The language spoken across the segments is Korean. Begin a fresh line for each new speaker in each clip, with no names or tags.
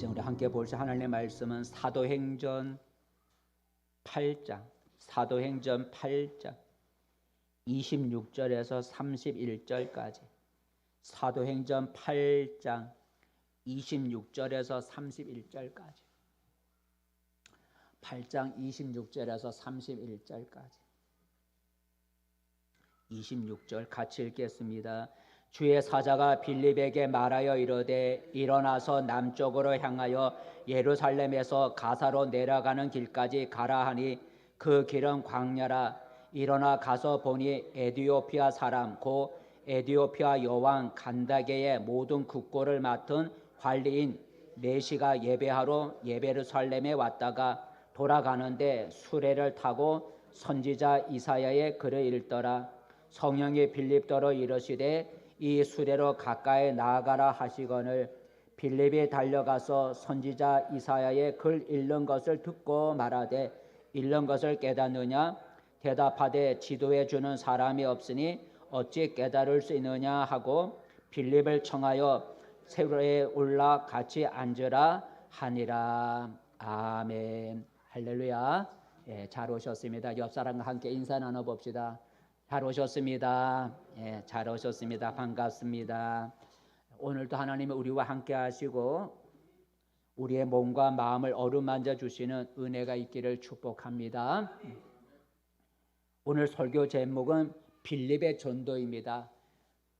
우리 함께 볼 하나님의 말씀은 사도행전 8장 26절에서 31절까지 사도행전 8장 26절에서 31절까지 8장 26절에서 31절까지 26절 같이 읽겠습니다. 주의 사자가 빌립에게 말하여 이르되 일어나서 남쪽으로 향하여 예루살렘에서 가사로 내려가는 길까지 가라 하니 그 길은 광야라. 일어나 가서 보니 에디오피아 사람 곧 에디오피아 여왕 간다게의 모든 국고를 맡은 관리인 네시가 예배하러 예루살렘에 왔다가 돌아가는데 수레를 타고 선지자 이사야의 글을 읽더라. 성령이 빌립더러 이르시되 이 수레로 가까이 나아가라 하시거늘 빌립이 달려가서 선지자 이사야의 글 읽는 것을 듣고 말하되 읽는 것을 깨닫느냐? 대답하되 지도해 주는 사람이 없으니 어찌 깨달을 수 있느냐 하고 빌립을 청하여 수레에 올라 같이 앉으라 하니라. 아멘. 할렐루야. 잘 오셨습니다. 옆 사람과 함께 인사 나눠봅시다. 잘 오셨습니다. 잘 오셨습니다. 반갑습니다. 오늘도 하나님은 우리와 함께 하시고 우리의 몸과 마음을 어루만져 주시는 은혜가 있기를 축복합니다. 오늘 설교 제목은 빌립의 전도입니다.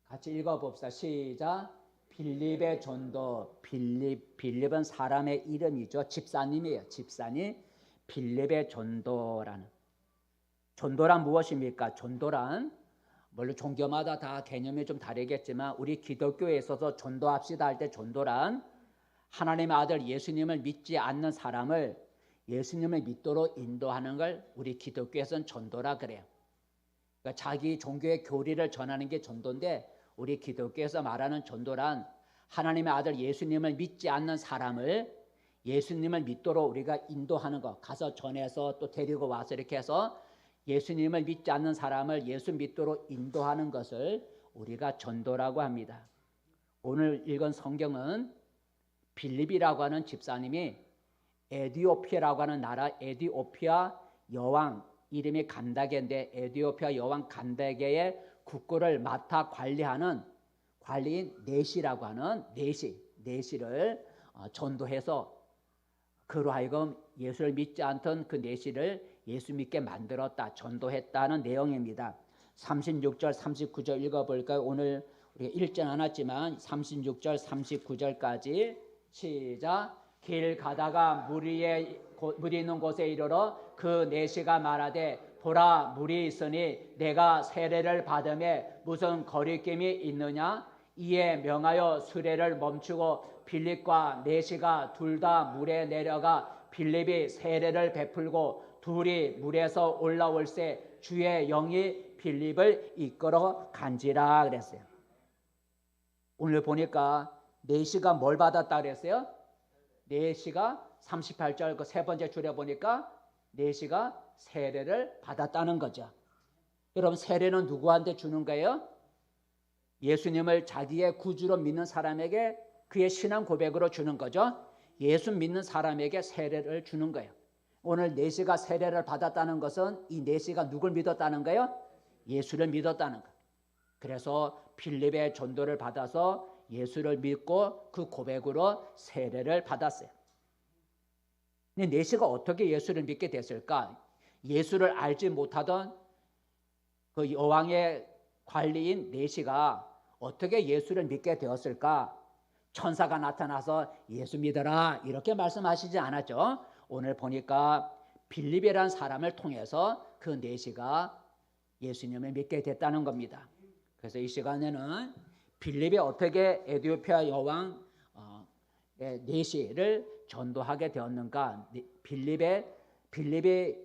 같이 읽어봅시다. 시작. 빌립의 전도. 빌립은 사람의 이름이죠. 집사님이에요. 집사님. 빌립의 전도라는. 전도란 무엇입니까? 전도란 물론 종교마다 다 개념이 좀 다르겠지만 우리 기독교에 있어서 전도합시다 할 때 전도란 하나님의 아들 예수님을 믿지 않는 사람을 예수님을 믿도록 인도하는 걸 우리 기독교에서는 전도라 그래요. 그러니까 자기 종교의 교리를 전하는 게 전도인데 우리 기독교에서 말하는 전도란 하나님의 아들 예수님을 믿지 않는 사람을 예수님을 믿도록 우리가 인도하는 것, 가서 전해서 또 데리고 와서 이렇게 해서 예수님을 믿지 않는 사람을 예수 믿도록 인도하는 것을 우리가 전도라고 합니다. 오늘 읽은 성경은 빌립이라고 하는 집사님이 에디오피아라고 하는 나라 에디오피아 여왕 이름이 간다게인데 에디오피아 여왕 간다게의 국고를 맡아 관리하는 관리인 네시라고 하는 네시를 전도해서 그로 하여금 예수를 믿지 않던 그 네시를 예수 믿게 만들었다, 전도했다는 내용입니다. 36절, 39절 읽어볼까요? 오늘 우리가 읽진 않았지만 36절, 39절까지 시작. 길 가다가 물이 있는 곳에 이르러 그 네시가 말하되 보라 물이 있으니 내가 세례를 받음에 무슨 거리낌이 있느냐? 이에 명하여 수레를 멈추고 빌립과 네시가 둘 다 물에 내려가 빌립이 세례를 베풀고 둘이 물에서 올라올새 주의 영이 빌립을 이끌어 간지라 그랬어요. 오늘 보니까 네시가 뭘 받았다 그랬어요? 네시가 38절 그 세 번째 줄에 보니까 네시가 세례를 받았다는 거죠. 여러분 세례는 누구한테 주는 거예요? 예수님을 자기의 구주로 믿는 사람에게 그의 신앙 고백으로 주는 거죠. 예수 믿는 사람에게 세례를 주는 거예요. 오늘 네시가 세례를 받았다는 것은 이 네시가 누굴 믿었다는 거예요? 예수를 믿었다는 거예요. 그래서 빌립의 전도를 받아서 예수를 믿고 그 고백으로 세례를 받았어요. 근데 네시가 어떻게 예수를 믿게 됐을까? 예수를 알지 못하던 그 여왕의 관리인 네시가 어떻게 예수를 믿게 되었을까? 천사가 나타나서 예수 믿어라 이렇게 말씀하시지 않았죠. 오늘 보니까 빌립이라는 사람을 통해서 그 네시가 예수님을 믿게 됐다는 겁니다. 그래서 이 시간에는 빌립이 어떻게 에디오피아 여왕 네시를 전도하게 되었는가, 빌립이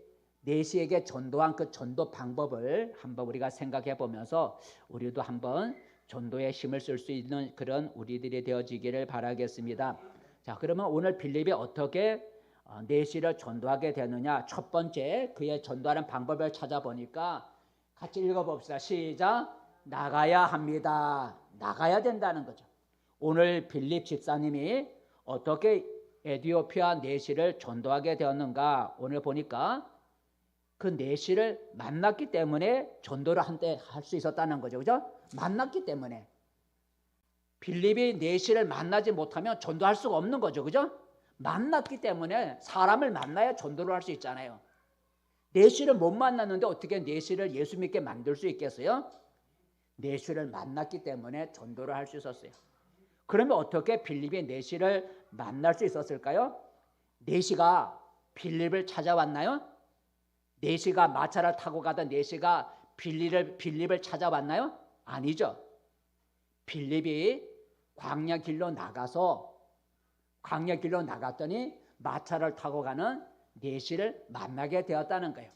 네시에게 전도한 그 전도 방법을 한번 우리가 생각해 보면서 우리도 한번 전도에 힘을 쓸 수 있는 그런 우리들이 되어지기를 바라겠습니다. 자, 그러면 오늘 빌립이 어떻게 네시를 전도하게 되느냐? 첫 번째 그의 전도하는 방법을 찾아보니까 같이 읽어봅시다. 시작. 나가야 합니다. 나가야 된다는 거죠. 오늘 빌립 집사님이 어떻게 에디오피아 내시를 전도하게 되었는가? 오늘 보니까 그 내시를 만났기 때문에 전도를 한때 할 수 있었다는 거죠. 그죠? 만났기 때문에. 빌립이 내시를 만나지 못하면 전도할 수가 없는 거죠. 그죠? 만났기 때문에 사람을 만나야 전도를 할 수 있잖아요. 내시를 못 만났는데 어떻게 내시를 예수 믿게 만들 수 있겠어요? 내시를 만났기 때문에 전도를 할 수 있었어요. 그러면 어떻게 빌립이 내시를 만날 수 있었을까요? 내시가 빌립을 찾아왔나요? 내시가 마차를 타고 가던 내시가 빌립을 찾아왔나요? 아니죠. 빌립이 광야 길로 나갔더니 마차를 타고 가는 내시를 만나게 되었다는 거예요.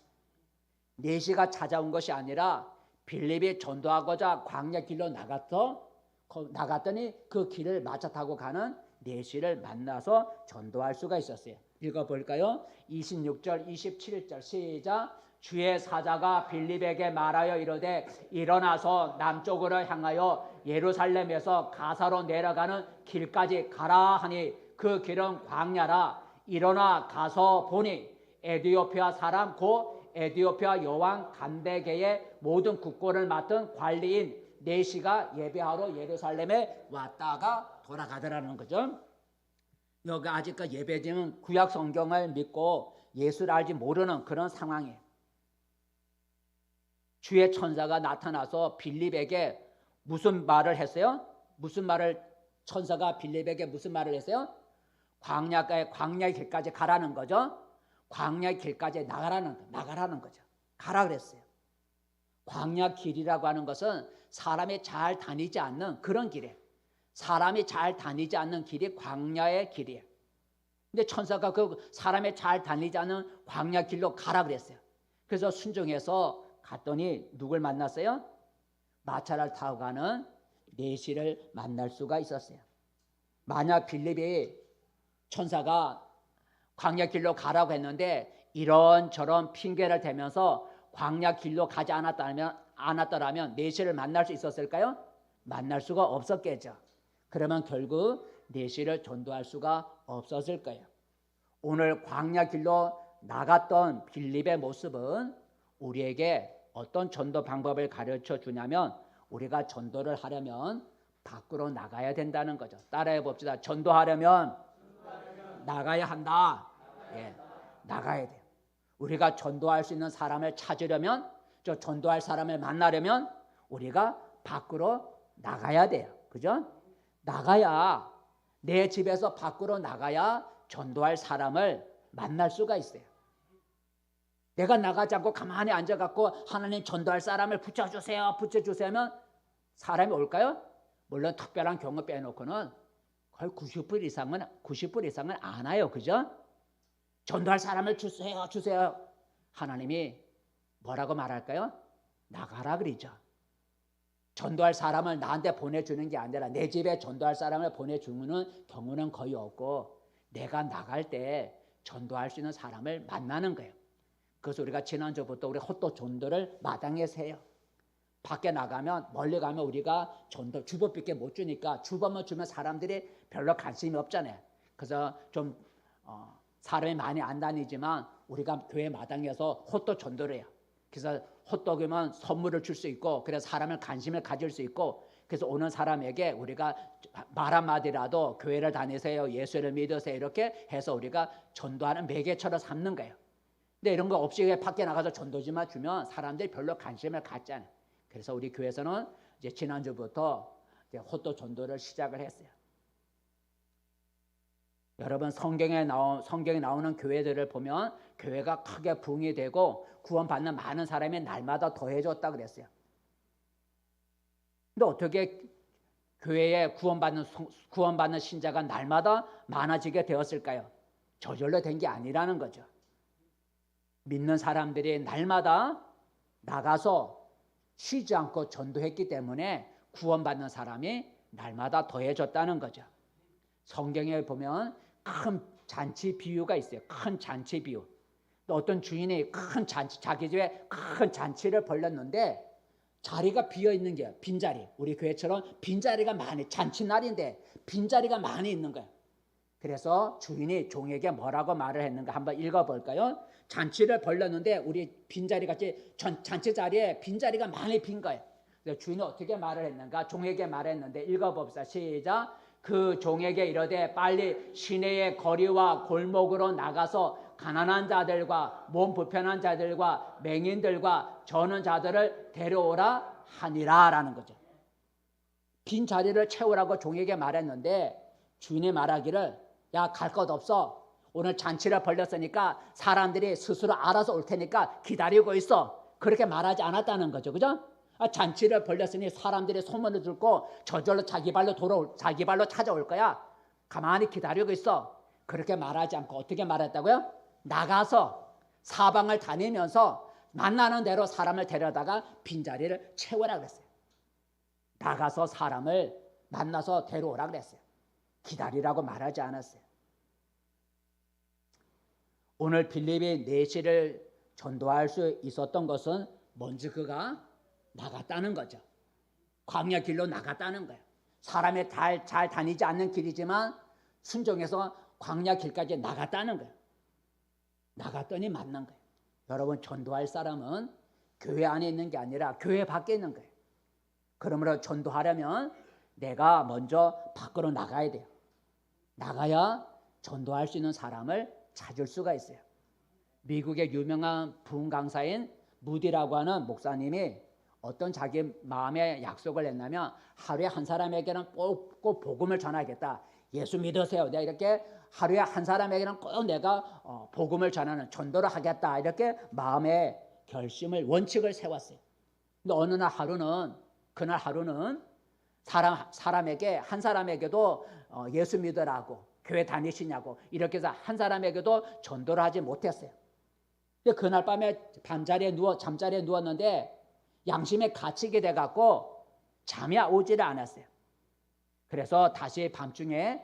내시가 찾아온 것이 아니라 빌립이 전도하고자 광야 길로 나갔더니 그 길을 마차 타고 가는 내시를 만나서 전도할 수가 있었어요. 읽어볼까요? 26절 27절 시작. 주의 사자가 빌립에게 말하여 이르되 일어나서 남쪽으로 향하여 예루살렘에서 가사로 내려가는 길까지 가라 하니 그 길은 광야라. 일어나 가서 보니 에디오피아 사람 곧 에디오피아 여왕 간데게의 모든 국고를 맡은 관리인 내시가 예배하러 예루살렘에 왔다가 돌아가더라는 거죠. 여기 아직까지 예배지는 구약 성경을 믿고 예수를 알지 모르는 그런 상황이에요. 주의 천사가 나타나서 빌립에게 무슨 말을 했어요? 천사가 빌립에게 무슨 말을 했어요? 광야 길까지 가라는 거죠. 광야 길까지 나가라는 거죠. 가라 그랬어요. 광야 길이라고 하는 것은 사람이 잘 다니지 않는 그런 길이에요. 사람이 잘 다니지 않는 길이 광야의 길이에요. 근데 천사가 그 사람이 잘 다니지 않는 광야 길로 가라 그랬어요. 그래서 순종해서 갔더니 누굴 만났어요? 마차를 타고 가는 내시를 만날 수가 있었어요. 만약 빌립이 천사가 광야 길로 가라고 했는데 이런저런 핑계를 대면서 광야 길로 가지 않았더라면 내시를 만날 수 있었을까요? 만날 수가 없었겠죠. 그러면 결국 내시를 전도할 수가 없었을 거예요. 오늘 광야 길로 나갔던 빌립의 모습은 우리에게 어떤 전도 방법을 가르쳐 주냐면 우리가 전도를 하려면 밖으로 나가야 된다는 거죠. 따라해 봅시다. 전도하려면 나가야 한다. 예, 나가야 돼요. 우리가 전도할 수 있는 사람을 찾으려면, 전도할 사람을 만나려면 우리가 밖으로 나가야 돼요. 그죠? 나가야, 내 집에서 밖으로 나가야 전도할 사람을 만날 수가 있어요. 내가 나가지 않고 가만히 앉아갖고 하나님 전도할 사람을 붙여주세요 하면 사람이 올까요? 물론 특별한 경우 빼놓고는 거의 90% 이상은 안 와요. 그죠? 전도할 사람을 주세요. 하나님이 뭐라고 말할까요? 나가라 그러죠. 전도할 사람을 나한테 보내주는 게 아니라 내 집에 전도할 사람을 보내주는 경우는 거의 없고 내가 나갈 때 전도할 수 있는 사람을 만나는 거예요. 그래서 우리가 지난주부터 우리 헛도 전도를 마당에서 해요. 밖에 나가면 멀리 가면 우리가 전도 주법밖에 못 주니까 주법만 주면 사람들이 별로 관심이 없잖아요. 그래서 좀 사람이 많이 안 다니지만 우리가 교회 마당에서 헛도 전도를 해요. 그래서 헛도그면 선물을 줄 수 있고 그래서 사람을 관심을 가질 수 있고 그래서 오는 사람에게 우리가 말 한마디라도 교회를 다니세요, 예수를 믿으세요 이렇게 해서 우리가 전도하는 매개처럼 삼는 거예요. 근데 이런 거 없이 밖에 나가서 전도지만 주면 사람들이 별로 관심을 갖지 않아요. 그래서 우리 교회에서는 이제 지난주부터 이제 헛도 전도를 시작을 했어요. 여러분 성경에 나오는 교회들을 보면 교회가 크게 부흥이 되고 구원받는 많은 사람이 날마다 더해졌다 그랬어요. 근데 어떻게 교회에 구원받는 신자가 날마다 많아지게 되었을까요? 저절로 된 게 아니라는 거죠. 믿는 사람들이 날마다 나가서 쉬지 않고 전도했기 때문에 구원받는 사람이 날마다 더해졌다는 거죠. 성경에 보면 큰 잔치 비유가 있어요. 큰 잔치 비유. 또 어떤 주인이 자기 집에 큰 잔치를 벌렸는데 자리가 비어 있는 게요. 빈자리. 우리 교회처럼 빈자리가 많이 잔치날인데 빈자리가 많이 있는 거예요. 그래서 주인이 종에게 뭐라고 말을 했는가 한번 읽어볼까요? 잔치를 벌렸는데 우리 빈자리 같이 잔치 자리에 빈자리가 많이 빈 거예요. 그래서 주인이 어떻게 말을 했는가? 종에게 말했는데 읽어봅시다. 시작. 그 종에게 이르되 빨리 시내의 거리와 골목으로 나가서 가난한 자들과 몸 불편한 자들과 맹인들과 저는 자들을 데려오라 하니라 라는 거죠. 빈 자리를 채우라고 종에게 말했는데 주인이 말하기를 야, 갈 것 없어. 오늘 잔치를 벌렸으니까 사람들이 스스로 알아서 올 테니까 기다리고 있어. 그렇게 말하지 않았다는 거죠. 그죠? 잔치를 벌렸으니 사람들이 소문을 듣고 저절로 자기 발로 찾아올 거야. 가만히 기다리고 있어. 그렇게 말하지 않고 어떻게 말했다고요? 나가서 사방을 다니면서 만나는 대로 사람을 데려다가 빈자리를 채우라 그랬어요. 나가서 사람을 만나서 데려오라 그랬어요. 기다리라고 말하지 않았어요. 오늘 빌립이 내시를 전도할 수 있었던 것은 먼저 그가 나갔다는 거죠. 광야 길로 나갔다는 거예요. 사람이 잘 다니지 않는 길이지만 순종해서 광야 길까지 나갔다는 거예요. 나갔더니 만난 거예요. 여러분, 전도할 사람은 교회 안에 있는 게 아니라 교회 밖에 있는 거예요. 그러므로 전도하려면 내가 먼저 밖으로 나가야 돼요. 나가야 전도할 수 있는 사람을 찾을 수가 있어요. 미국의 유명한 부흥 강사인 무디라고 하는 목사님이 어떤 자기 마음의 약속을 했냐면 하루에 한 사람에게는 꼭 복음을 전하겠다. 예수 믿으세요. 내가 이렇게 하루에 한 사람에게는 꼭 내가 복음을 전하는 전도를 하겠다. 이렇게 마음의 결심을 원칙을 세웠어요. 근데 어느 날 그날 하루는 사람에게 한 사람에게도 예수 믿으라고 교회 다니시냐고 이렇게 해서 한 사람에게도 전도를 하지 못했어요. 근데 그날 밤에 잠자리에 누웠는데 양심에 갇히게 돼갖고 잠이 오지를 않았어요. 그래서 다시 밤중에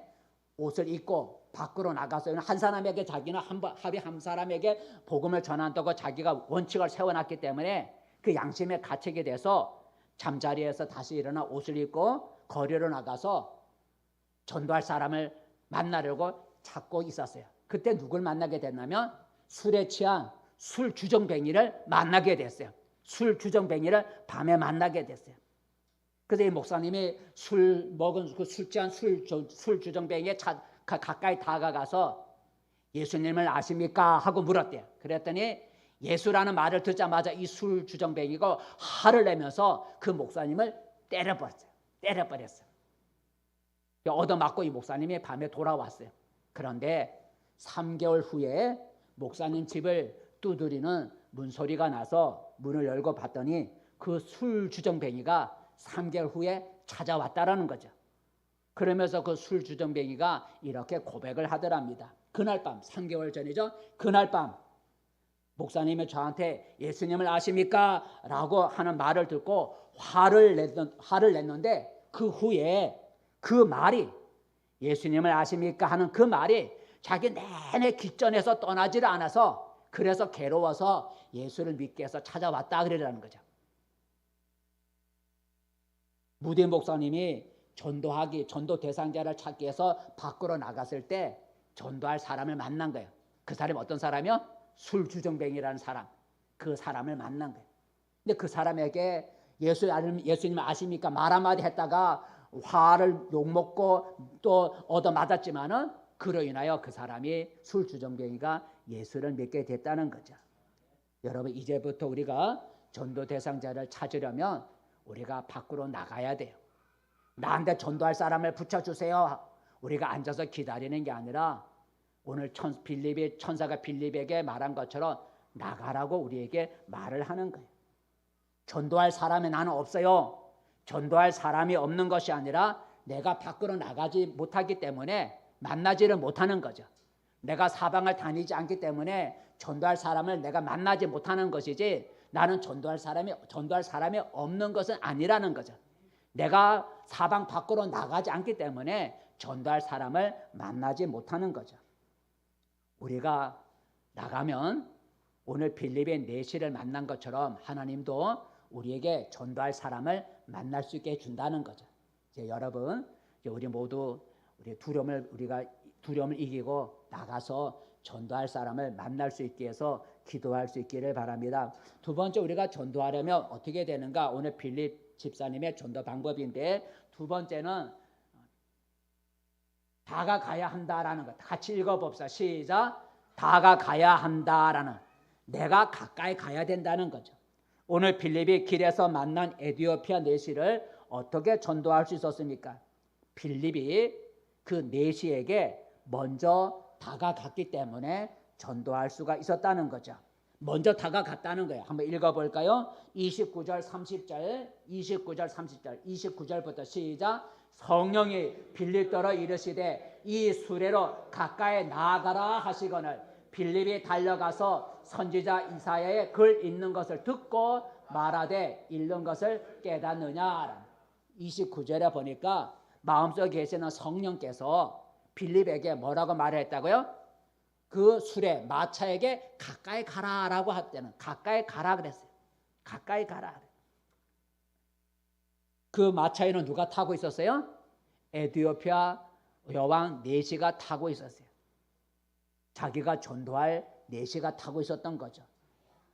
옷을 입고 밖으로 나가서 한 사람에게 자기는 하루에 한 사람에게 복음을 전한다고 자기가 원칙을 세워놨기 때문에 그 양심에 갇히게 돼서 잠자리에서 다시 일어나 옷을 입고 거리로 나가서 전도할 사람을 만나려고 찾고 있었어요. 그때 누굴 만나게 됐냐면 술에 취한 술 주정뱅이를 만나게 됐어요. 술 주정뱅이를 밤에 만나게 됐어요. 그래서 이 목사님이 술 먹은 그 술 취한 술 주정뱅이에 가까이 다가가서 예수님을 아십니까? 하고 물었대요. 그랬더니 예수라는 말을 듣자마자 이 술 주정뱅이가 화를 내면서 그 목사님을 때려버렸어요. 얻어맞고 이 목사님이 밤에 돌아왔어요. 그런데 3개월 후에 목사님 집을 두드리는 문소리가 나서 문을 열고 봤더니 그 술 주정뱅이가 3개월 후에 찾아왔다라는 거죠. 그러면서 그 술 주정뱅이가 이렇게 고백을 하더랍니다. 그날 밤, 3개월 전이죠. 그날 밤 목사님이 저한테 예수님을 아십니까? 라고 하는 말을 듣고 화를 냈는데 그 후에 그 말이 예수님을 아십니까? 하는 그 말이 자기 내내 귓전에서 떠나지를 않아서 그래서 괴로워서 예수를 믿게 해서 찾아왔다 그러라는 거죠. 무디 목사님이 전도 대상자를 찾기 위해서 밖으로 나갔을 때 전도할 사람을 만난 거예요. 그 사람이 어떤 사람이요? 술주정뱅이라는 사람. 그 사람을 만난 거예요. 근데 그 사람에게 예수님 아십니까? 말 한마디 했다가 화를 욕먹고 또 얻어맞았지만은 그로 인하여 그 사람이 술주정뱅이가 예수를 믿게 됐다는 거죠. 여러분, 이제부터 우리가 전도 대상자를 찾으려면 우리가 밖으로 나가야 돼요. 나한테 전도할 사람을 붙여주세요. 우리가 앉아서 기다리는 게 아니라 오늘 천사가 빌립에게 말한 것처럼 나가라고 우리에게 말을 하는 거예요. 전도할 사람이 나는 없어요. 전도할 사람이 없는 것이 아니라 내가 밖으로 나가지 못하기 때문에 만나지를 못하는 거죠. 내가 사방을 다니지 않기 때문에 전도할 사람을 내가 만나지 못하는 것이지 나는 전도할 사람이 없는 것은 아니라는 거죠. 내가 사방 밖으로 나가지 않기 때문에 전도할 사람을 만나지 못하는 거죠. 우리가 나가면 오늘 빌립의 내시를 만난 것처럼 하나님도 우리에게 전도할 사람을 만날 수 있게 해준다는 거죠. 이제 여러분, 우리 모두 우리 두려움을 우리가 두려움을 이기고 나가서 전도할 사람을 만날 수 있게 해서 기도할 수 있기를 바랍니다. 두 번째, 우리가 전도하려면 어떻게 되는가? 오늘 빌립 집사님의 전도 방법인데, 두 번째는 다가가야 한다라는 것. 같이 읽어봅시다. 시작. 다가가야 한다라는, 내가 가까이 가야 된다는 거죠. 오늘 빌립이 길에서 만난 에티오피아 내시를 어떻게 전도할 수 있었습니까? 빌립이 그 내시에게 먼저 다가갔기 때문에 전도할 수가 있었다는 거죠. 먼저 다가갔다는 거예요. 한번 읽어볼까요? 29절 30절 29절 30절 29절부터 시작. 성령이 빌립더러 이르시되 이 수레로 가까이 나아가라 하시거늘 빌립이 달려가서 선지자 이사야의 글 읽는 것을 듣고 말하되 읽는 것을 깨닫느냐. 29절에 보니까 마음속에 계시는 성령께서 빌립에게 뭐라고 말했다고요? 그 수레 마차에게 가까이 가라라고 할 때는 가까이 가라 그랬어요. 가까이 가라. 그 마차에는 누가 타고 있었어요? 에티오피아 여왕 내시가 타고 있었어요. 자기가 전도할 내시가 타고 있었던 거죠.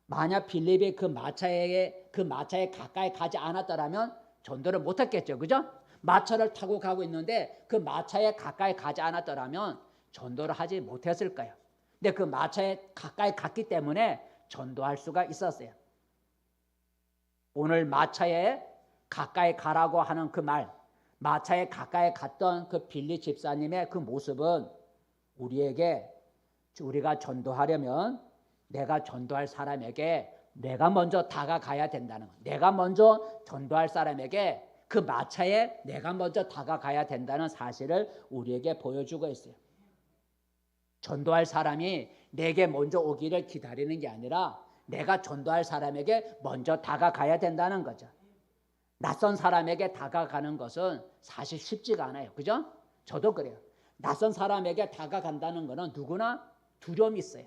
만약 빌립이 그 마차에 가까이 가지 않았더라면 전도를 못했겠죠, 그죠? 마차를 타고 가고 있는데 그 마차에 가까이 가지 않았더라면 전도를 하지 못했을 거예요. 근데 그 마차에 가까이 갔기 때문에 전도할 수가 있었어요. 오늘 마차에 가까이 가라고 하는 그 말, 마차에 가까이 갔던 그 빌립 집사님의 그 모습은 우리가 전도하려면 내가 전도할 사람에게 내가 먼저 다가가야 된다는 거. 내가 먼저 전도할 사람에게 그 마차에 내가 먼저 다가가야 된다는 사실을 우리에게 보여주고 있어요. 전도할 사람이 내게 먼저 오기를 기다리는 게 아니라 내가 전도할 사람에게 먼저 다가가야 된다는 거죠. 낯선 사람에게 다가가는 것은 사실 쉽지가 않아요. 그죠? 저도 그래요. 낯선 사람에게 다가간다는 것은 누구나 두려움이 있어요.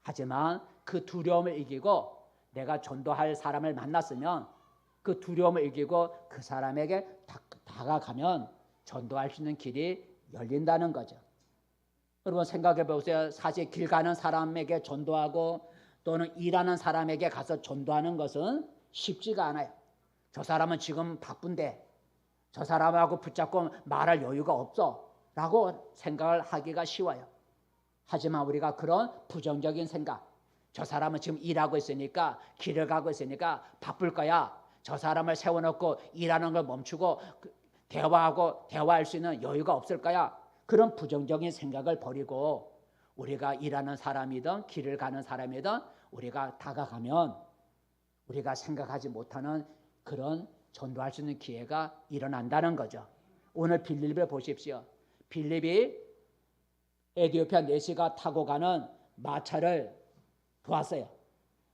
하지만 그 두려움을 이기고 내가 전도할 사람을 만났으면 그 두려움을 이기고 그 사람에게 다가가면 전도할 수 있는 길이 열린다는 거죠. 여러분 생각해 보세요. 사실 길 가는 사람에게 전도하고 또는 일하는 사람에게 가서 전도하는 것은 쉽지가 않아요. 저 사람은 지금 바쁜데 저 사람하고 붙잡고 말할 여유가 없어 라고 생각을 하기가 쉬워요. 하지만 우리가 그런 부정적인 생각, 저 사람은 지금 일하고 있으니까 길을 가고 있으니까 바쁠 거야, 저 사람을 세워놓고 일하는 걸 멈추고 대화할 수 있는 여유가 없을 거야, 그런 부정적인 생각을 버리고 우리가 일하는 사람이든 길을 가는 사람이든 우리가 다가가면 우리가 생각하지 못하는 그런 전도할 수 있는 기회가 일어난다는 거죠. 오늘 빌립을 보십시오. 빌립이 에티오피아 내시가 타고 가는 마차를 보았어요.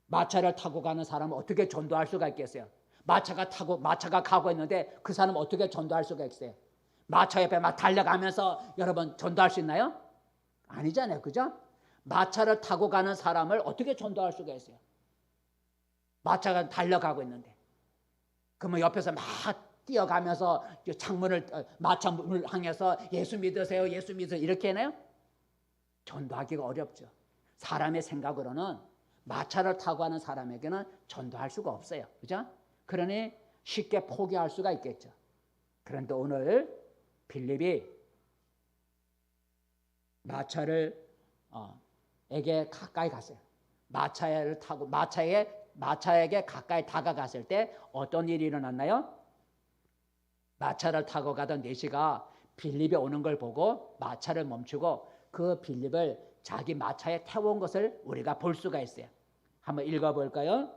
마차를 타고 가는 사람은 어떻게 전도할 수가 있겠어요? 마차가 가고 있는데 그 사람은 어떻게 전도할 수가 있어요? 마차 옆에 막 달려가면서 여러분 전도할 수 있나요? 아니잖아요. 그죠? 마차를 타고 가는 사람을 어떻게 전도할 수가 있어요? 마차가 달려가고 있는데 그러면 옆에서 막 뛰어가면서 마차 문을 향해서 예수 믿으세요, 예수 믿으세요 이렇게 해나요? 전도하기가 어렵죠. 사람의 생각으로는 마차를 타고 가는 사람에게는 전도할 수가 없어요. 그죠? 그러니 쉽게 포기할 수가 있겠죠. 그런데 오늘 빌립이 마차에게 가까이 갔어요. 마차를 타고 마차에게 가까이 다가갔을 때 어떤 일이 일어났나요? 마차를 타고 가던 내시가 빌립이 오는 걸 보고 마차를 멈추고 그 빌립을 자기 마차에 태운 것을 우리가 볼 수가 있어요. 한번 읽어볼까요?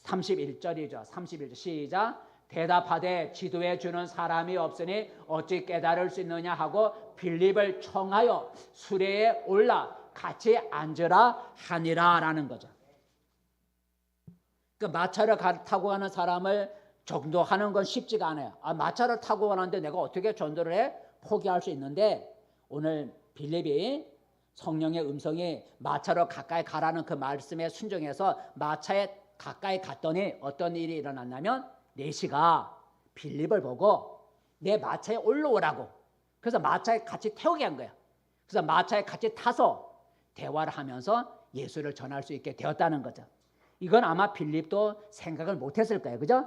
31절이죠. 31절 시작. 대답하되 지도해 주는 사람이 없으니 어찌 깨달을 수 있느냐 하고 빌립을 청하여 수레에 올라 같이 앉으라 하니라 라는 거죠. 그 마차를 타고 가는 사람을 전도하는 건 쉽지가 않아요. 마차를 타고 가는데 내가 어떻게 전도를 해? 포기할 수 있는데 오늘 빌립이 성령의 음성이 마차로 가까이 가라는 그 말씀에 순종해서 마차에 가까이 갔더니 어떤 일이 일어났냐면 내시가 빌립을 보고 내 마차에 올라오라고 그래서 마차에 같이 태우게 한 거야. 그래서 마차에 같이 타서 대화를 하면서 예수를 전할 수 있게 되었다는 거죠. 이건 아마 빌립도 생각을 못했을 거예요. 그죠?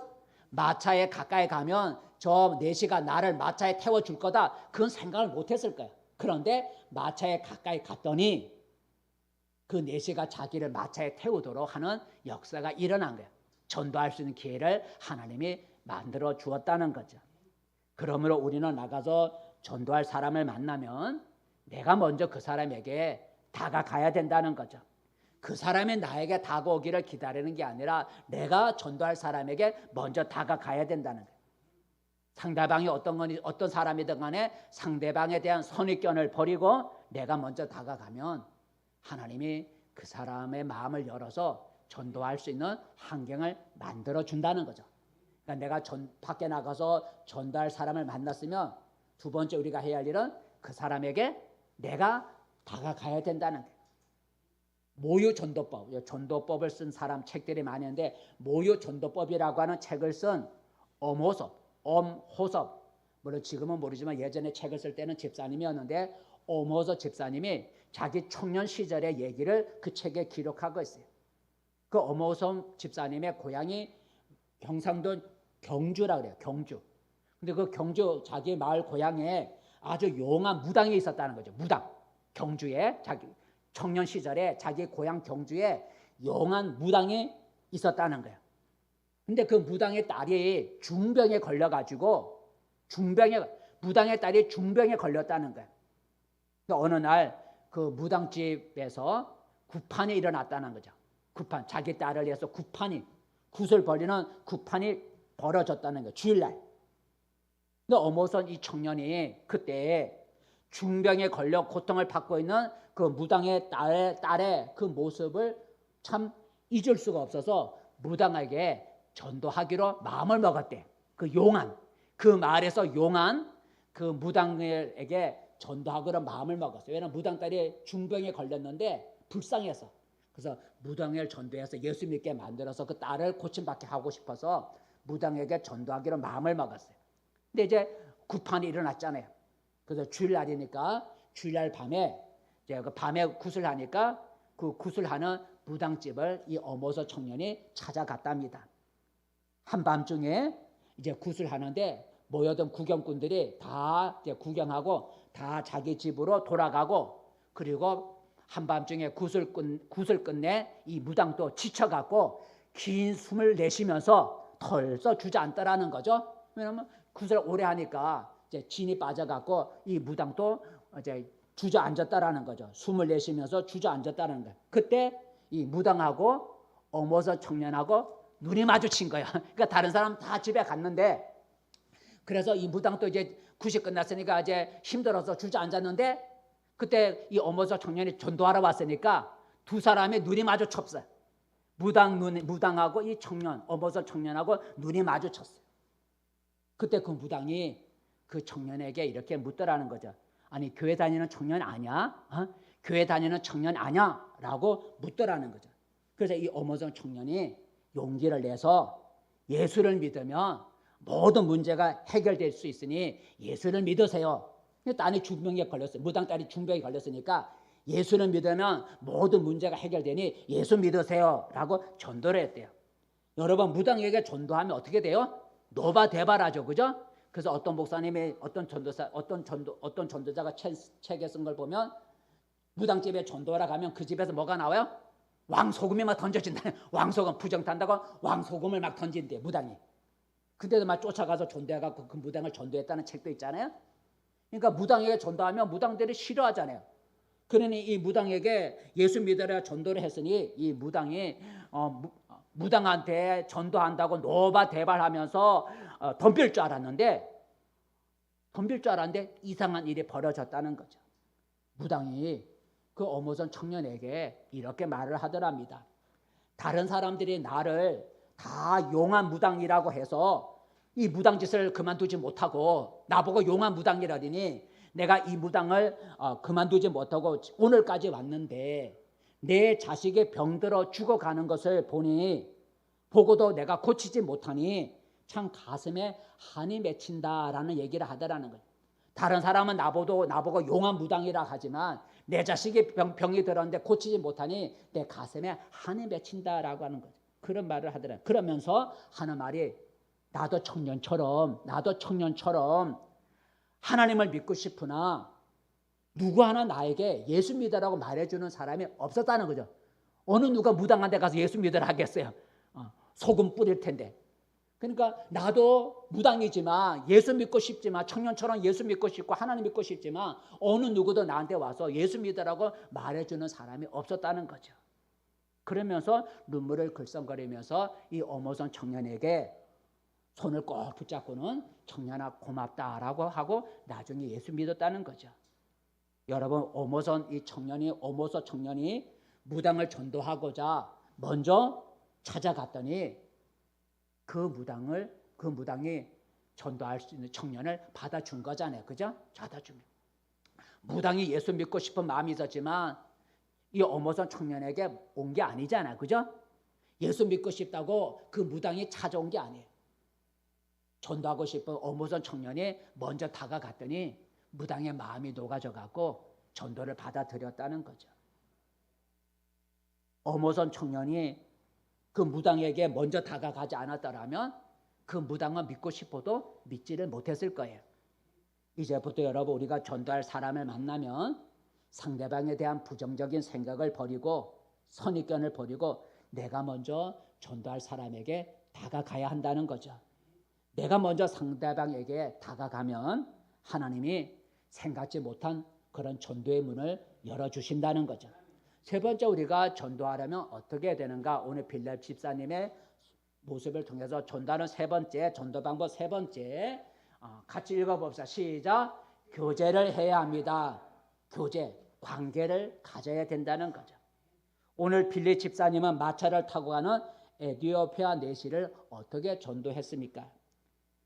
마차에 가까이 가면 저 내시가 나를 마차에 태워줄 거다. 그건 생각을 못했을 거예요. 그런데 마차에 가까이 갔더니 그 내시가 자기를 마차에 태우도록 하는 역사가 일어난 거예요. 전도할 수 있는 기회를 하나님이 만들어 주었다는 거죠. 그러므로 우리는 나가서 전도할 사람을 만나면 내가 먼저 그 사람에게 다가가야 된다는 거죠. 그 사람이 나에게 다가오기를 기다리는 게 아니라 내가 전도할 사람에게 먼저 다가가야 된다는 거예요. 상대방이 어떤 사람이든 간에 상대방에 대한 선입견을 버리고 내가 먼저 다가가면 하나님이 그 사람의 마음을 열어서 전도할 수 있는 환경을 만들어 준다는 거죠. 그러니까 내가 밖에 나가서 전도할 사람을 만났으면 두 번째 우리가 해야 할 일은 그 사람에게 내가 다가가야 된다는 거예요. 모유전도법, 전도법을 쓴 사람 책들이 많은데 모유전도법이라고 하는 책을 쓴 엄호섭, 물론 지금은 모르지만 예전에 책을 쓸 때는 집사님이었는데 엄호섭 집사님이 자기 청년 시절의 얘기를 그 책에 기록하고 있어요. 그 엄호섭 집사님의 고향이 경상도 경주라 그래요. 경주. 근데 그 경주 자기 마을 고향에 아주 용한 무당이 있었다는 거죠. 무당. 경주에 자기 청년 시절에 자기 고향 경주에 용한 무당이 있었다는 거예요. 근데 그 무당의 딸이 중병에 걸려가지고 무당의 딸이 중병에 걸렸다는 거예요. 그러니까 어느 날 그 무당집에서 구판이 일어났다는 거죠. 구판, 자기 딸을 위해서 굿을 벌이는 구판이 벌어졌다는 거예요. 주일날. 근데 어머선 이 청년이 그때 중병에 걸려 고통을 받고 있는 그 무당의 딸의 그 모습을 참 잊을 수가 없어서 무당에게 전도하기로 마음을 먹었대. 그 마을에서 용한 그 무당에게 전도하기로 마음을 먹었어요. 왜냐하면 무당 딸이 중병에 걸렸는데 불쌍해서. 그래서 무당을 전도해서 예수 믿게 만들어서 그 딸을 고침받게 하고 싶어서 무당에게 전도하기로 마음을 먹었어요. 근데 이제 구판이 일어났잖아요. 그래서 주일날이니까 주일날 밤에 이제 그 밤에 굿을 하니까 그 굿을 하는 무당집을 이 어머서 청년이 찾아갔답니다. 한밤중에 이제 굿을 하는데 모여든 구경꾼들이 다 이제 구경하고 다 자기 집으로 돌아가고 그리고 한밤중에 굿을 끝내 이 무당도 지쳐갖고 긴 숨을 내쉬면서 덜썩 주저앉더라는 거죠. 왜냐하면 굿을 오래 하니까 이제 진이 빠져갖고 이 무당도 이제 주저앉았다라는 거죠. 숨을 내쉬면서 주저앉았다는 거예요. 그때 이 무당하고 어머서 청년하고 눈이 마주친 거야. 그러니까 다른 사람 다 집에 갔는데 그래서 이 무당도 이제 굿이 끝났으니까 이제 힘들어서 주저앉았는데 그때 이 어머서 청년이 전도하러 왔으니까 두 사람의 눈이 마주쳤어요. 무당하고 이 청년, 어머서 청년하고 눈이 마주쳤어요. 그때 그 무당이 그 청년에게 이렇게 묻더라는 거죠. 아니 교회 다니는 청년 아니야? 교회 다니는 청년 아니야? 라고 묻더라는 거죠. 그래서 이 어머서 청년이 용기를 내서 예수를 믿으면 모든 문제가 해결될 수 있으니 예수를 믿으세요. 딸이 중병에 걸렸어요. 무당 딸이 중병에 걸렸으니까 예수를 믿으면 모든 문제가 해결되니 예수 믿으세요 라고 전도를 했대요. 여러분 무당에게 전도하면 어떻게 돼요? 노바대바라죠. 그죠? 그래서 어떤 목사님이 어떤 전도자가 책에 쓴 걸 보면 무당집에 전도하러 가면 그 집에서 뭐가 나와요? 왕소금이 막 던져진다. 왕소금 부정탄다고 왕소금을 막 던진대 무당이. 근데도 막 쫓아가서 전도해가지고 그 무당을 전도했다는 책도 있잖아요. 그러니까 무당에게 전도하면 무당들이 싫어하잖아요. 그러니 이 무당에게 예수 믿으라 전도를 했으니 이 무당이 무당한테 전도한다고 노바대발하면서 덤빌 줄 알았는데 이상한 일이 벌어졌다는 거죠. 무당이 그 어머선 청년에게 이렇게 말을 하더랍니다. 다른 사람들이 나를 다 용한 무당이라고 해서 이 무당짓을 그만두지 못하고 나보고 용한 무당이라더니 내가 이 무당을 그만두지 못하고 오늘까지 왔는데 내 자식이 병들어 죽어가는 것을 보고도 내가 고치지 못하니 참 가슴에 한이 맺힌다라는 얘기를 하더라는 거예요. 다른 사람은 나보고 용한 무당이라 하지만 내 자식이 병이 들었는데 고치지 못하니 내 가슴에 한이 맺힌다라고 하는 거죠. 그런 말을 하더라. 그러면서 하는 말이 나도 청년처럼 하나님을 믿고 싶으나 누구 하나 나에게 예수 믿으라고 말해주는 사람이 없었다는 거죠. 어느 누가 무당한 데 가서 예수 믿으라 하겠어요. 소금 뿌릴 텐데. 그러니까 나도 무당이지만 예수 믿고 싶지만 청년처럼 예수 믿고 싶고 하나님 믿고 싶지만 어느 누구도 나한테 와서 예수 믿으라고 말해주는 사람이 없었다는 거죠. 그러면서 눈물을 글썽거리면서 이 어머선 청년에게 손을 꼭 붙잡고는 청년아 고맙다라고 하고 나중에 예수 믿었다는 거죠. 여러분 어모서 청년이 무당을 전도하고자 먼저 찾아갔더니 그 무당이 전도할 수 있는 청년을 받아준 거잖아요. 그죠? 받아주면 무당이 예수 믿고 싶은 마음이 있었지만 이 어모선 청년에게 온 게 아니잖아요. 그죠? 예수 믿고 싶다고 그 무당이 찾아온 게 아니에요. 전도하고 싶은 어모선 청년이 먼저 다가갔더니 무당의 마음이 녹아져 갖고 전도를 받아들였다는 거죠. 어모선 청년이 그 무당에게 먼저 다가가지 않았더라면 그 무당은 믿고 싶어도 믿지를 못했을 거예요. 이제부터 여러분 우리가 전도할 사람을 만나면 상대방에 대한 부정적인 생각을 버리고 선입견을 버리고 내가 먼저 전도할 사람에게 다가가야 한다는 거죠. 내가 먼저 상대방에게 다가가면 하나님이 생각지 못한 그런 전도의 문을 열어주신다는 거죠. 세 번째 우리가 전도하려면 어떻게 해야 되는가? 오늘 빌립 집사님의 모습을 통해서 전도하는 전도 방법 세 번째 같이 읽어봅시다. 시작. 교제를 해야 합니다. 교제, 관계를 가져야 된다는 거죠. 오늘 빌립 집사님은 마차를 타고 가는 에티오피아 내시를 어떻게 전도했습니까?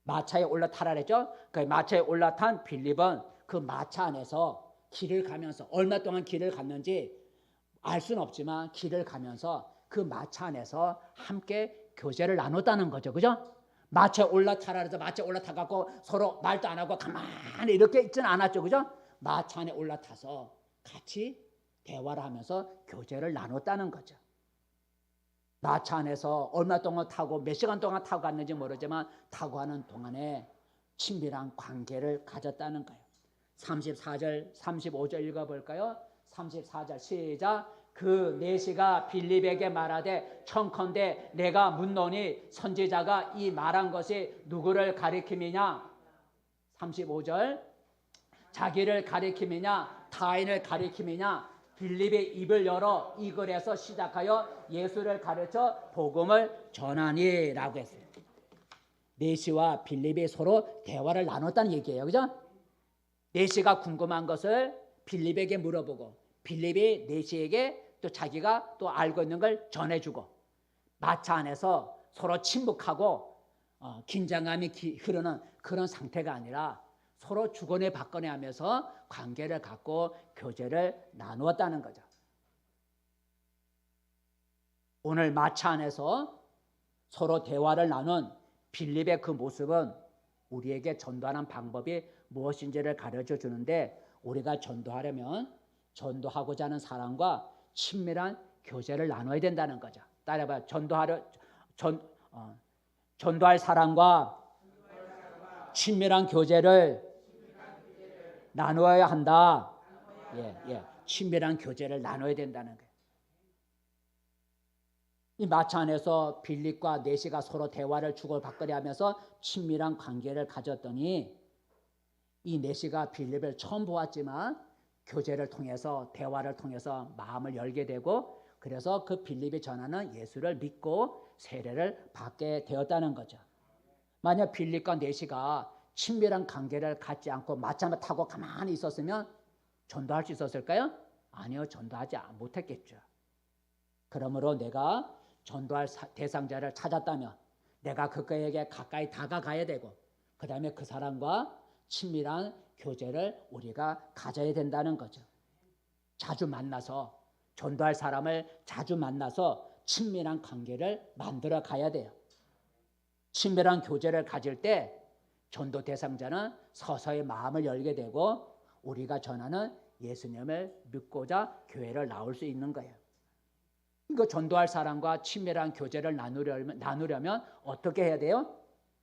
마차에 올라타라 그랬죠? 그 마차에 올라탄 빌립은 그 마차 안에서 길을 가면서 얼마 동안 길을 갔는지 알 수는 없지만 길을 가면서 그 마차 안에서 함께 교제를 나눴다는 거죠. 그죠? 마차에 올라타라 해서 마차에 올라타갖고 서로 말도 안 하고 가만히 이렇게 있지는 않았죠. 그죠? 마차 안에 올라타서 같이 대화를 하면서 교제를 나눴다는 거죠. 마차 안에서 얼마 동안 타고 몇 시간 동안 타고 갔는지 모르지만 타고 가는 동안에 친밀한 관계를 가졌다는 거예요. 34절, 35절 읽어볼까요? 34절 시작. 그 내시가 빌립에게 말하되 청컨대 내가 묻노니 선지자가 이 말한 것이 누구를 가리킴이냐? 35절 자기를 가리킴이냐 타인을 가리킴이냐? 빌립의 입을 열어 이 글에서 시작하여 예수를 가르쳐 복음을 전하니 라고 했어요. 내시와 빌립이 서로 대화를 나눴다는 얘기예요. 그죠? 내시가 궁금한 것을 빌립에게 물어보고 빌립이 내시에게 또 자기가 또 알고 있는 걸 전해주고 마차 안에서 서로 침묵하고 긴장감이 흐르는 그런 상태가 아니라 서로 주거니 받거니 하면서 관계를 갖고 교제를 나누었다는 거죠. 오늘 마차 안에서 서로 대화를 나눈 빌립의 그 모습은 우리에게 전도하는 방법이 무엇인지를 가르쳐 주는데 우리가 전도하려면 전도하고자 하는 사람과 친밀한 교제를 나눠야 된다는 거죠. 따라해봐요. 전도할 사람과 친밀한 교제를 나누어야 한다. 친밀한 교제를 나눠야 된다는 거예요. 이 마차 안에서 빌립과 내시가 서로 대화를 주고받거리 하면서 친밀한 관계를 가졌더니 이 내시가 빌립을 처음 보았지만 교제를 통해서 대화를 통해서 마음을 열게 되고 그래서 그 빌립이 전하는 예수를 믿고 세례를 받게 되었다는 거죠. 만약 빌립과 내시가 친밀한 관계를 갖지 않고 마차만 타고 가만히 있었으면 전도할 수 있었을까요? 아니요, 전도하지 못했겠죠. 그러므로 내가 전도할 대상자를 찾았다면 내가 그에게 가까이 다가가야 되고 그 다음에 그 사람과 친밀한 교제를 우리가 가져야 된다는 거죠. 자주 만나서 전도할 사람을 자주 만나서 친밀한 관계를 만들어 가야 돼요. 친밀한 교제를 가질 때 전도 대상자는 서서히 마음을 열게 되고 우리가 전하는 예수님을 믿고자 교회를 나올 수 있는 거예요. 이거 전도할 사람과 친밀한 교제를 나누려면 어떻게 해야 돼요?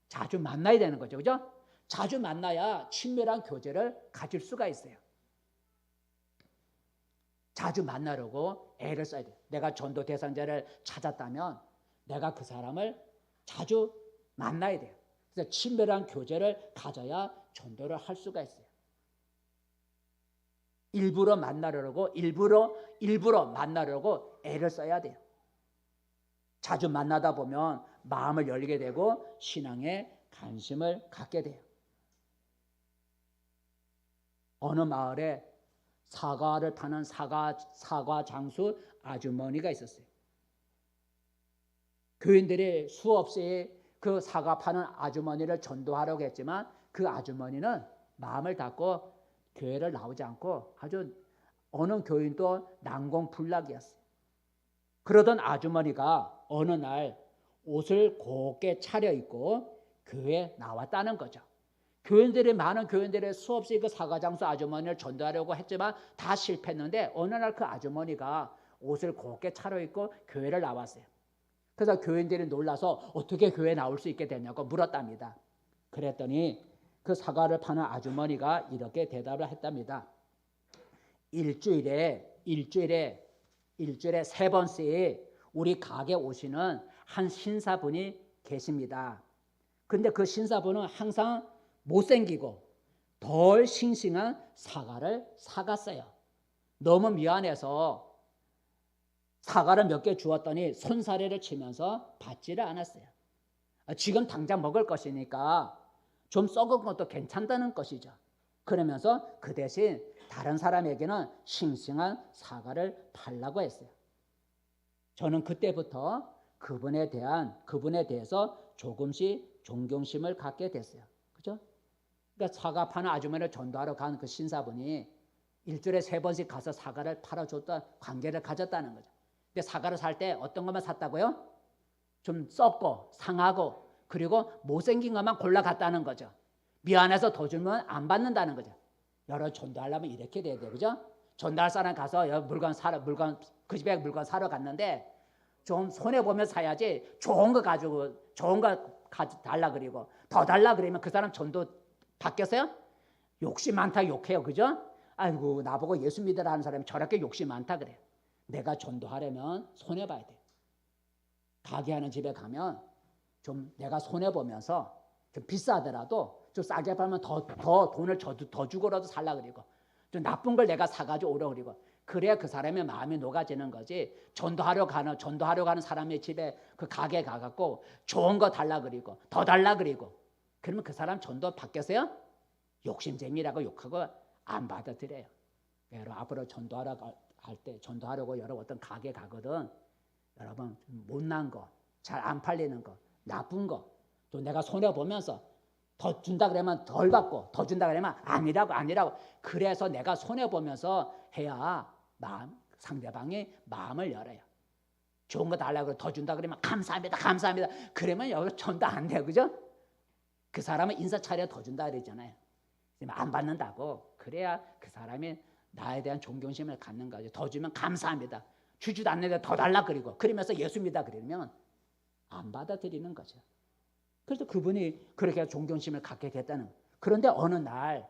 자주 만나야 되는 거죠. 그죠? 자주 만나야 친밀한 교제를 가질 수가 있어요. 자주 만나려고 애를 써야 돼요. 내가 전도 대상자를 찾았다면 내가 그 사람을 자주 만나야 돼요. 그래서 친밀한 교제를 가져야 전도를 할 수가 있어요. 일부러 만나려고 일부러 만나려고 애를 써야 돼요. 자주 만나다 보면 마음을 열게 되고 신앙에 관심을 갖게 돼요. 어느 마을에 사과를 파는 사과 장수 아주머니가 있었어요. 교인들이 수없이 그 사과 파는 아주머니를 전도하려고 했지만 그 아주머니는 마음을 닫고 교회를 나오지 않고 아주 어느 교인도 난공불락이었어요. 그러던 아주머니가 어느 날 옷을 곱게 차려입고 교회에 나왔다는 거죠. 많은 교인들이 수없이 그 사과장수 아주머니를 전도하려고 했지만 다 실패했는데 어느 날 그 아주머니가 옷을 곱게 차려입고 교회를 나왔어요. 그래서 교인들이 놀라서 어떻게 교회에 나올 수 있게 됐냐고 물었답니다. 그랬더니 그 사과를 파는 아주머니가 이렇게 대답을 했답니다. 일주일에 3번씩 우리 가게 오시는 한 신사분이 계십니다. 근데 그 신사분은 항상 못생기고 덜 싱싱한 사과를 사갔어요. 너무 미안해서 사과를 몇 개 주었더니 손사래를 치면서 받지를 않았어요. 지금 당장 먹을 것이니까 좀 썩은 것도 괜찮다는 것이죠. 그러면서 그 대신 다른 사람에게는 싱싱한 사과를 팔라고 했어요. 저는 그때부터 그분에 대해서 조금씩 존경심을 갖게 됐어요. 그죠? 그러니까 사과 파는 아주머니를 전도하러 간 그 신사분이 일주일에 3번씩 가서 사과를 팔아줬다 관계를 가졌다는 거죠. 근데 사과를 살 때 어떤 것만 샀다고요? 좀 썩고 상하고 그리고 못생긴 것만 골라갔다는 거죠. 미안해서 더 주면 안 받는다는 거죠. 여러 전도하려면 이렇게 돼야 돼요. 그죠? 전도할 사람 가서 그 집에 물건 사러 갔는데 좀 손해보면 사야지 좋은 거 달라 그리고 더 달라 그러면 그 사람 전도 받겠어요? 욕심 많다 욕해요. 그죠? 아이고 나보고 예수 믿으라 하는 사람이 저렇게 욕심 많다 그래요. 내가 전도하려면 손해봐야 돼요. 가게 하는 집에 가면 좀 내가 손해보면서 좀 비싸더라도 좀 싸게 팔면 더 돈을 더 주고라도 살라 그리고 좀 나쁜 걸 내가 사가지고 오라 그리고 그래야 그 사람의 마음이 녹아지는 거지. 전도하러 가는 사람의 집에 그 가게 가갖고 좋은 거 달라 그리고 더 달라 그리고 그러면 그 사람 전도 받겠어요? 욕심쟁이라고 욕하고 안 받아들여요. 여러분 앞으로 전도하려고 여러분 어떤 가게 가거든. 여러분 못난 거, 잘 안 팔리는 거, 나쁜 거, 또 내가 손해 보면서 더 준다 그러면 덜 받고 더 준다 그러면 아니라고. 그래서 내가 손해 보면서 해야 상대방이 마음을 열어요. 좋은 거 달라고 더 준다 그러면 감사합니다. 그러면 여기 전도 안 돼요, 그죠? 그 사람은 인사 차려 더 준다 그러잖아요. 안 받는다고. 그래야 그 사람이 나에 대한 존경심을 갖는 거죠. 더 주면 감사합니다. 주지도 않는데 더 달라 그러면서 예수 믿다 그러면 안 받아들이는 거죠. 그래서 그분이 그렇게 존경심을 갖게 됐다는 거예요. 그런데 어느 날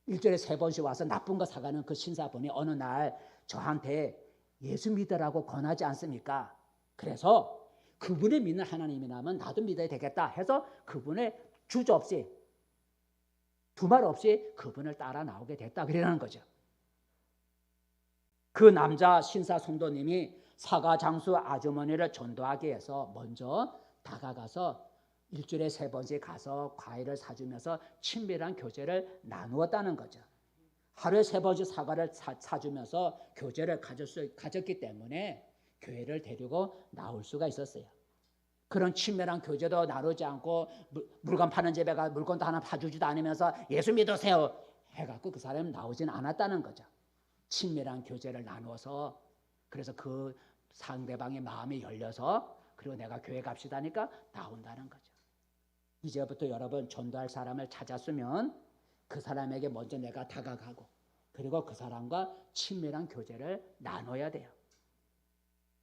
일주일에 3번씩 와서 나쁜 거 사가는 그 신사분이 어느 날 저한테 예수 믿으라고 권하지 않습니까? 그래서 그분이 믿는 하나님이라면 나도 믿어야 되겠다 해서 그분의 주저없이 두말 없이 그분을 따라 나오게 됐다 그러는 거죠. 그 남자 신사 성도님이 사과 장수 아주머니를 전도하기 위해서 먼저 다가가서 일주일에 3번씩 가서 과일을 사주면서 친밀한 교제를 나누었다는 거죠. 하루에 3번씩 사과를 사주면서 교제를 가졌기 때문에 교회를 데리고 나올 수가 있었어요. 그런 친밀한 교제도 나누지 않고 물건 파는 집에 가 물건도 하나 사주지도 않으면서 예수 믿으세요 해갖고 그 사람은 나오진 않았다는 거죠. 친밀한 교제를 나누어서 그래서 그 상대방의 마음이 열려서 그리고 내가 교회 갑시다니까 나온다는 거죠. 이제부터 여러분 전도할 사람을 찾았으면 그 사람에게 먼저 내가 다가가고 그리고 그 사람과 친밀한 교제를 나눠야 돼요.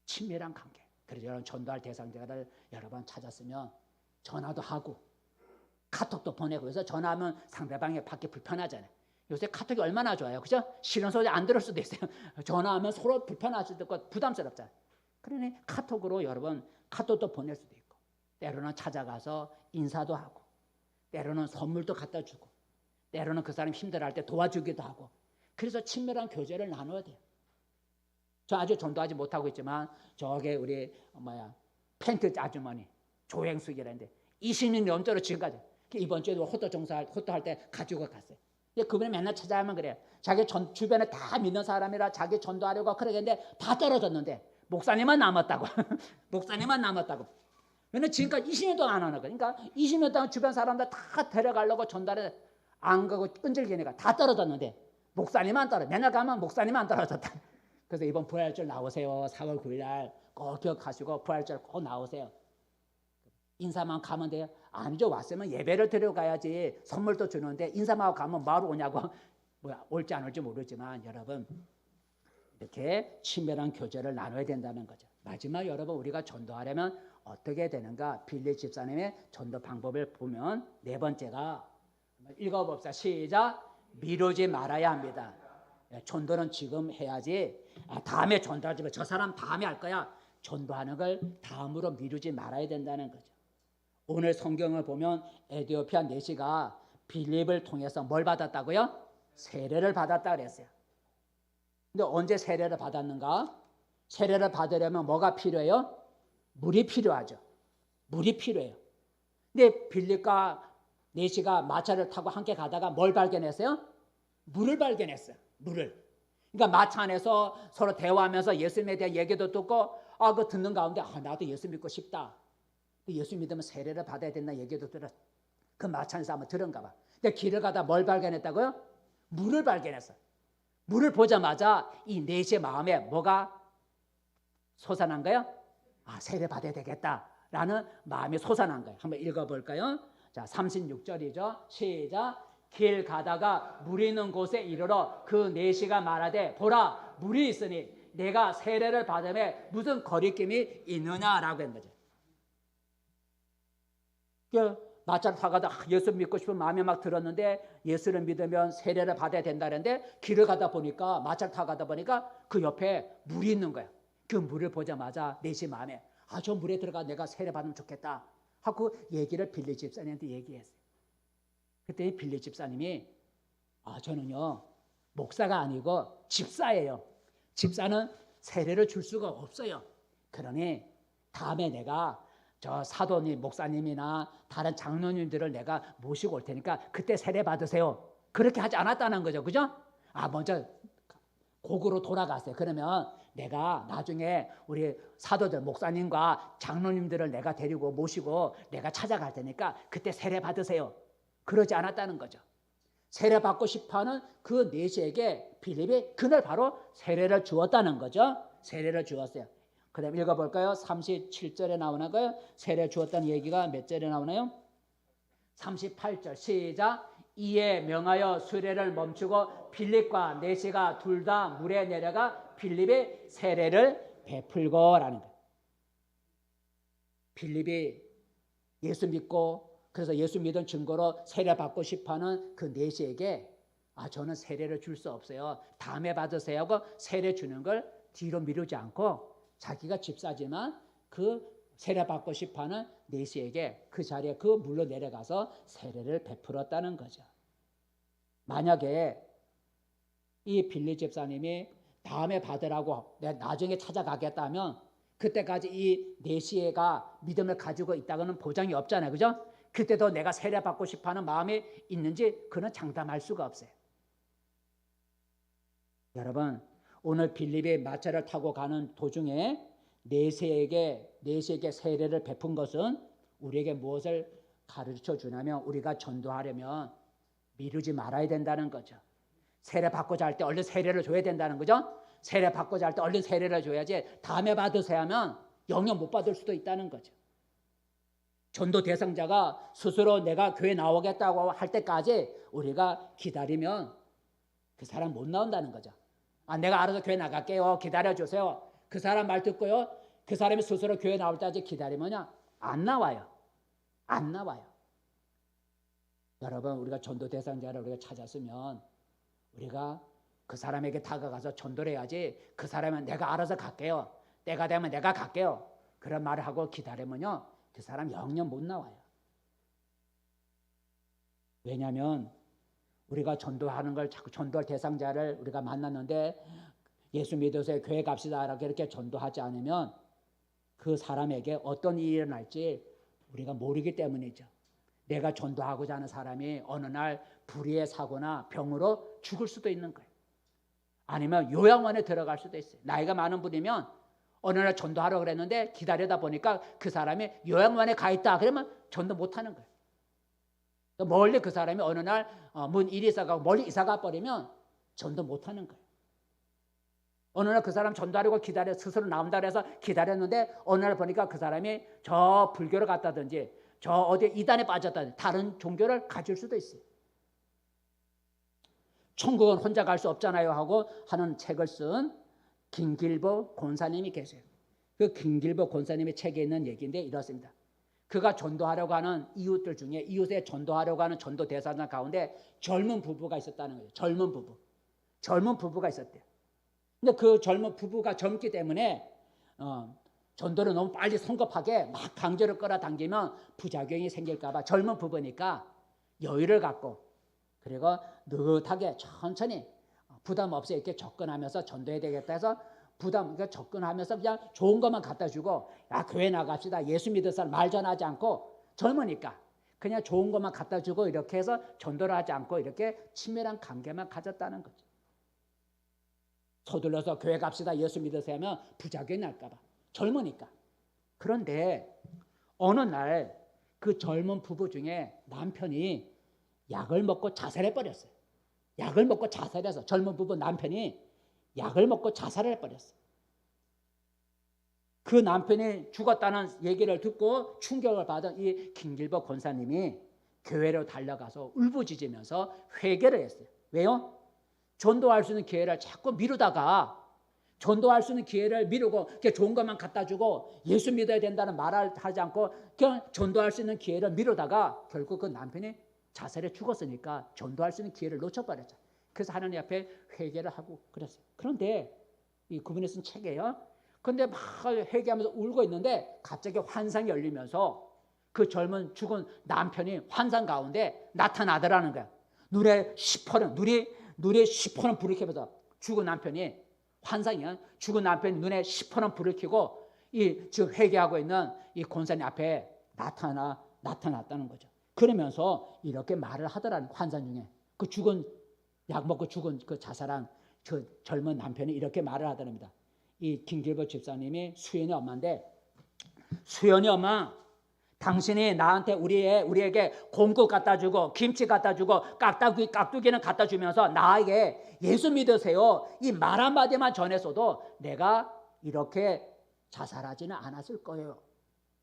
친밀한 관계. 그래서 여러분 전도할 대상자를 여러 번 찾았으면 전화도 하고 카톡도 보내고. 그래서 전화하면 상대방이 받기 불편하잖아요. 요새 카톡이 얼마나 좋아요. 그죠? 싫은 소리 안 들을 수도 있어요. 전화하면 서로 불편할 수도 있고 부담스럽잖아요. 그러니 카톡으로 여러분 카톡도 보낼 수도 있고 때로는 찾아가서 인사도 하고 때로는 선물도 갖다 주고 때로는 그 사람 힘들어할 때 도와주기도 하고. 그래서 친밀한 교제를 나눠야 돼요. 저 아직 전도하지 못하고 있지만 저게 우리 펜트 아주머니 조행숙이라는데 20년 넘도록 지금까지 이번 주에도 호도할 때 가지고 갔어요. 그분이 맨날 찾아가면 그래요. 자기 주변에 다 믿는 사람이라 자기 전도하려고 그러겠는데 다 떨어졌는데 목사님만 남았다고. 목사님만 남았다고. 왜냐면 지금까지 20년 동안 안 하는 거예요. 그러니까 20년 동안 주변 사람들 다 데려가려고 전달에 안 가고 끈질기니까 다 떨어졌는데 목사님만 떨어져. 맨날 가면 목사님만 떨어졌다. 그래서 이번 부활절 나오세요. 4월 9일 날 꼭 기억하시고 부활절 꼭 나오세요. 인사만 가면 돼요? 아니죠. 왔으면 예배를 드려가야지. 선물도 주는데 인사만 하고 가면 뭐하러 오냐고. 올지 안 올지 모르지만 여러분 이렇게 친밀한 교제를 나눠야 된다는 거죠. 마지막 여러분 우리가 전도하려면 어떻게 되는가? 빌립 집사님의 전도 방법을 보면 네 번째가 읽어봅시다. 시작. 미루지 말아야 합니다. 전도는 지금 해야지. 다음에 전도하지 마. 저 사람 다음에 할 거야. 전도하는 걸 다음으로 미루지 말아야 된다는 거죠. 오늘 성경을 보면 에디오피아 내시가 빌립을 통해서 뭘 받았다고요? 세례를 받았다 그랬어요. 근데 언제 세례를 받았는가? 세례를 받으려면 뭐가 필요해요? 물이 필요하죠. 물이 필요해요. 근데 빌립과 내시가 마차를 타고 함께 가다가 뭘 발견했어요? 물을 발견했어요. 물을. 그러니까 마차 안에서 서로 대화하면서 예수님에 대한 얘기도 듣고 그 듣는 가운데 나도 예수 믿고 싶다. 예수 믿으면 세례를 받아야 된다는 얘기도 들어. 그 마차 안에서 한번 들은가 봐. 근데 길을 가다 뭘 발견했다고요? 물을 발견했어요. 물을 보자마자 이 내시의 마음에 뭐가 솟아난 거예요? 세례 받아야 되겠다라는 마음이 솟아난 거예요. 한번 읽어볼까요? 자, 36절이죠. 시작. 길 가다가 물 있는 곳에 이르러 그 내시가 말하되 보라 물이 있으니 내가 세례를 받음에 무슨 거리낌이 있느냐라고 했는 거죠. 마차를 타가다 예수 믿고 싶은 마음이 막 들었는데 예수를 믿으면 세례를 받아야 된다는데 길을 가다 보니까 마차를 타가다 보니까 그 옆에 물이 있는 거야. 그 물을 보자마자 내시 마음에 저 물에 들어가 내가 세례 받으면 좋겠다 하고 얘기를 빌립 집사님한테 얘기했어요. 그때 빌립 집사님이 저는요 목사가 아니고 집사예요. 집사는 세례를 줄 수가 없어요. 그러니 다음에 내가 저 사도님 목사님이나 다른 장로님들을 내가 모시고 올 테니까 그때 세례 받으세요. 그렇게 하지 않았다는 거죠. 그죠? 먼저 곡으로 돌아갔어요. 그러면 내가 나중에 우리 사도들 목사님과 장로님들을 내가 데리고 모시고 내가 찾아갈 테니까 그때 세례 받으세요. 그러지 않았다는 거죠. 세례 받고 싶어하는 그 내시에게 빌립이 그날 바로 세례를 주었다는 거죠. 세례를 주었어요. 그 다음 읽어볼까요? 37절에 나오는 거예요. 세례 주었다는 얘기가 몇 절에 나오나요? 38절 시작. 이에 명하여 수레를 멈추고 빌립과 내시가 둘 다 물에 내려가 빌립의 세례를 베풀고라는 거예요. 빌립이 예수 믿고 그래서 예수 믿은 증거로 세례 받고 싶어하는 그 내시에게 저는 세례를 줄 수 없어요. 다음에 받으세요 하고 세례 주는 걸 뒤로 미루지 않고 자기가 집사지만 그 세례 받고 싶어하는 내시에게 그 자리에 그 물로 내려가서 세례를 베풀었다는 거죠. 만약에 이 빌립 집사님이 다음에 받으라고 내가 나중에 찾아가겠다면 그때까지 이 내시가 믿음을 가지고 있다고는 보장이 없잖아요. 그죠? 그때도 내가 세례 받고 싶어하는 마음이 있는지 그는 장담할 수가 없어요. 여러분 오늘 빌립이 마차를 타고 가는 도중에 내시에게 세례를 베푼 것은 우리에게 무엇을 가르쳐 주냐면 우리가 전도하려면 미루지 말아야 된다는 거죠. 세례 받고자 할 때 얼른 세례를 줘야 된다는 거죠. 세례 받고자 할 때 얼른 세례를 줘야지 다음에 받으세요 하면 영영 못 받을 수도 있다는 거죠. 전도 대상자가 스스로 내가 교회 나오겠다고 할 때까지 우리가 기다리면 그 사람 못 나온다는 거죠. 내가 알아서 교회 나갈게요. 기다려주세요. 그 사람 말 듣고요. 그 사람이 스스로 교회 나올 때까지 기다리면 안 나와요. 안 나와요. 여러분, 우리가 전도 대상자를 우리가 찾았으면 우리가 그 사람에게 다가가서 전도를 해야지, 그 사람은 내가 알아서 갈게요. 때가 되면 내가 갈게요. 그런 말을 하고 기다리면요, 그 사람 영영 못 나와요. 왜냐하면 우리가 전도하는 걸 자꾸 전도할 대상자를 우리가 만났는데 예수 믿어서 교회 갑시다 이렇게 전도하지 않으면 그 사람에게 어떤 일이 일어날지 우리가 모르기 때문이죠. 내가 전도하고자 하는 사람이 어느 날 불의의 사고나 병으로 죽을 수도 있는 거예요. 아니면 요양원에 들어갈 수도 있어요. 나이가 많은 분이면 어느 날 전도하려고 그랬는데 기다리다 보니까 그 사람이 요양원에 가 있다. 그러면 전도 못하는 거예요. 멀리 그 사람이 어느 날 문 일이 있어가고 멀리 이사가 버리면 전도 못하는 거예요. 어느 날 그 사람 전도하려고 기다려 스스로 나온다 그래서 기다렸는데 어느 날 보니까 그 사람이 저 불교를 갔다든지 저 어디 이단에 빠졌다든지 다른 종교를 가질 수도 있어요. 천국은 혼자 갈 수 없잖아요 하고 하는 책을 쓴 김길보 권사님이 계세요. 그 김길보 권사님의 책에 있는 얘기인데 이렇습니다. 그가 전도하려고 하는 이웃들 중에 이웃에 전도하려고 하는 전도 대상자 가운데 젊은 부부가 있었다는 거예요. 젊은 부부가 있었대요. 근데 그 젊은 부부가 젊기 때문에 전도를 너무 빨리 성급하게 막 강제로 끌어당기면 부작용이 생길까 봐 젊은 부부니까 여유를 갖고 그리고 느긋하게 천천히 부담 없이 이렇게 접근하면서 전도해야 되겠다 해서 접근하면서 그냥 좋은 것만 갖다 주고 교회 나갑시다. 예수 믿을 사람 말 전하지 않고 젊으니까 그냥 좋은 것만 갖다 주고 이렇게 해서 전도를 하지 않고 이렇게 친밀한 관계만 가졌다는 거죠. 서둘러서 교회 갑시다. 예수 믿으세요 하면 부작용이 날까 봐. 젊으니까. 그런데 어느 날 그 젊은 부부 중에 남편이 약을 먹고 자살해 버렸어요. 약을 먹고 자살해서 젊은 부부 남편이 약을 먹고 자살해 버렸어요. 그 남편이 죽었다는 얘기를 듣고 충격을 받은 이 김길보 권사님이 교회로 달려가서 울부짖으면서 회개를 했어요. 왜요? 전도할 수 있는 기회를 자꾸 미루다가 전도할 수 있는 기회를 미루고 좋은 것만 갖다 주고 예수 믿어야 된다는 말을 하지 않고 그냥 전도할 수 있는 기회를 미루다가 결국 그 남편이 자살해 죽었으니까 전도할 수 있는 기회를 놓쳐버렸죠. 그래서 하나님 앞에 회개를 하고 그랬어요. 그런데 이 그분이 쓴 책이에요. 그런데 막 회개하면서 울고 있는데 갑자기 환상이 열리면서 그 젊은 죽은 남편이 환상 가운데 나타나더라는 거야. 눈에 시퍼런 불을 켜면서 죽은 남편이 환상이야. 죽은 남편이 눈에 시퍼런 불을 켜고 이 지금 회개하고 있는 이 권사님 앞에 나타났다는 거죠. 그러면서 이렇게 말을 하더라는 환상 중에 그 약 먹고 죽은 그 자살한 저 젊은 남편이 이렇게 말을 하더랍니다. 이 김길보 집사님이 수연이 엄마인데 수연이 엄마 당신이 나한테 우리에게 곰국 갖다 주고 김치 갖다 주고 깍두기는 갖다 주면서 나에게 예수 믿으세요 이 말 한마디만 전했어도 내가 이렇게 자살하지는 않았을 거예요.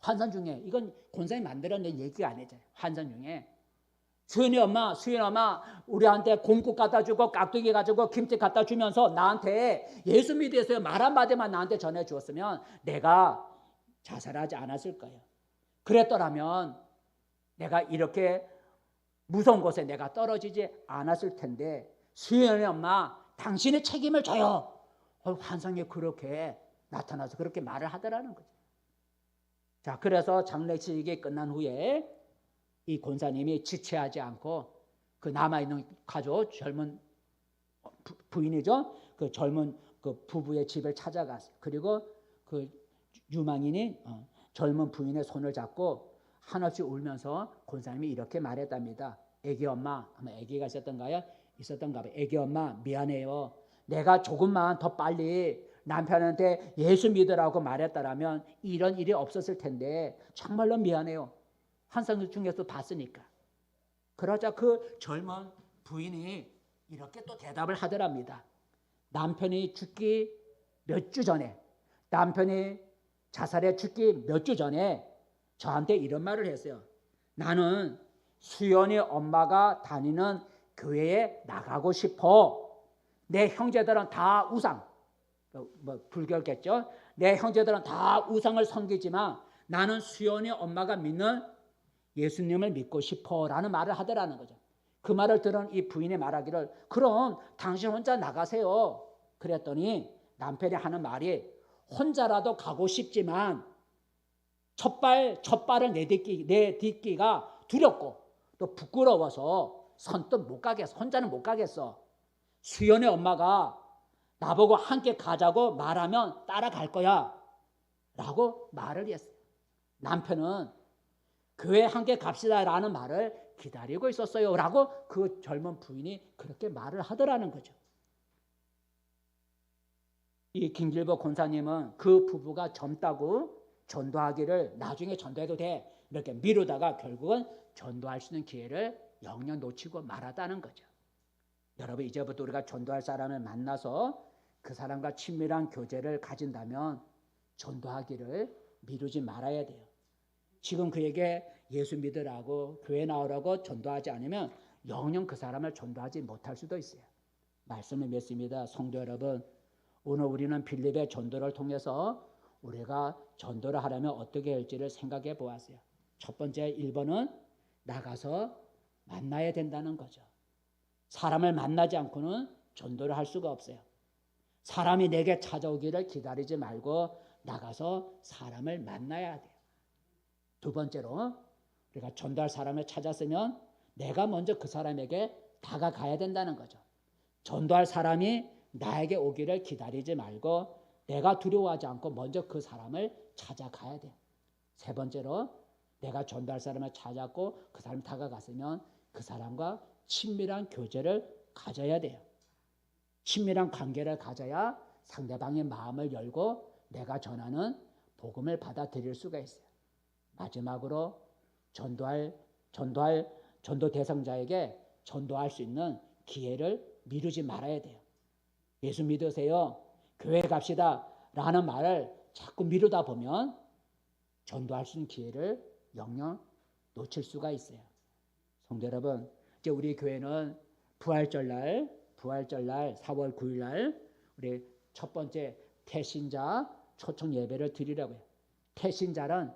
환상 중에 이건 권사님이 만들어낸 얘기가 아니죠. 환상 중에 수연이 엄마 우리한테 곰국 갖다 주고 깍두기 가지고 김치 갖다 주면서 나한테 예수 믿으세요 말 한마디만 나한테 전해 주었으면 내가 자살하지 않았을 거예요. 그랬더라면 내가 이렇게 무서운 곳에 내가 떨어지지 않았을 텐데 수연이 엄마 당신의 책임을 져요. 환상이 그렇게 나타나서 그렇게 말을 하더라는 거죠. 자, 그래서 장례식이 끝난 후에 이 권사님이 지체하지 않고 그 남아있는 가족 젊은 부인이죠. 그 젊은 그 부부의 집을 찾아갔어요. 그리고 그 유망인이 젊은 부인의 손을 잡고 한없이 울면서 권사님이 이렇게 말했답니다. 애기 엄마, 아마 애기가 있었던가 봐요. 애기 엄마 미안해요. 내가 조금만 더 빨리 남편한테 예수 믿으라고 말했다라면 이런 일이 없었을 텐데 정말로 미안해요. 환상 중에서 봤으니까. 그러자 그 젊은 부인이 이렇게 또 대답을 하더랍니다. 남편이 죽기 몇 주 전에 남편이 자살해 죽기 몇 주 전에 저한테 이런 말을 했어요. 나는 수연이 엄마가 다니는 교회에 나가고 싶어. 내 형제들은 다 우상, 불교겠죠. 내 형제들은 다 우상을 섬기지만 나는 수연이 엄마가 믿는 예수님을 믿고 싶어라는 말을 하더라는 거죠. 그 말을 들은 이 부인이 말하기를 그럼 당신 혼자 나가세요. 그랬더니 남편이 하는 말이 혼자라도 가고 싶지만 첫 발을 내딛기가 두렵고 또 부끄러워서 선뜻 못 가겠어. 혼자는 못 가겠어. 수연의 엄마가 나보고 함께 가자고 말하면 따라갈 거야 라고 말을 했어요. 남편은 교회 함께 갑시다라는 말을 기다리고 있었어요 라고 그 젊은 부인이 그렇게 말을 하더라는 거죠. 이 김길보 권사님은 그 부부가 젊다고 전도하기를 나중에 전도해도 돼 이렇게 미루다가 결국은 전도할 수 있는 기회를 영영 놓치고 말았다는 거죠. 여러분, 이제부터 우리가 전도할 사람을 만나서 그 사람과 친밀한 교제를 가진다면 전도하기를 미루지 말아야 돼요. 지금 그에게 예수 믿으라고 교회 나오라고 전도하지 않으면 영영 그 사람을 전도하지 못할 수도 있어요. 말씀을 맺습니다. 성도 여러분, 오늘 우리는 빌립의 전도를 통해서 우리가 전도를 하려면 어떻게 할지를 생각해 보았어요. 첫 번째 1번은 나가서 만나야 된다는 거죠. 사람을 만나지 않고는 전도를 할 수가 없어요. 사람이 내게 찾아오기를 기다리지 말고 나가서 사람을 만나야 돼요. 두 번째로 우리가 전도할 사람을 찾았으면 내가 먼저 그 사람에게 다가가야 된다는 거죠. 전도할 사람이 나에게 오기를 기다리지 말고 내가 두려워하지 않고 먼저 그 사람을 찾아가야 돼요. 세 번째로 내가 전도할 사람을 찾았고 그 사람이 다가갔으면 그 사람과 친밀한 교제를 가져야 돼요. 친밀한 관계를 가져야 상대방의 마음을 열고 내가 전하는 복음을 받아들일 수가 있어요. 마지막으로 전도 대상자에게 전도할 수 있는 기회를 미루지 말아야 돼요. 예수 믿으세요. 교회 갑시다 라는 말을 자꾸 미루다 보면 전도할 수 있는 기회를 영영 놓칠 수가 있어요. 성도 여러분, 이제 우리 교회는 부활절날 4월 9일날 우리 첫 번째 태신자 초청 예배를 드리라고 해요. 태신자는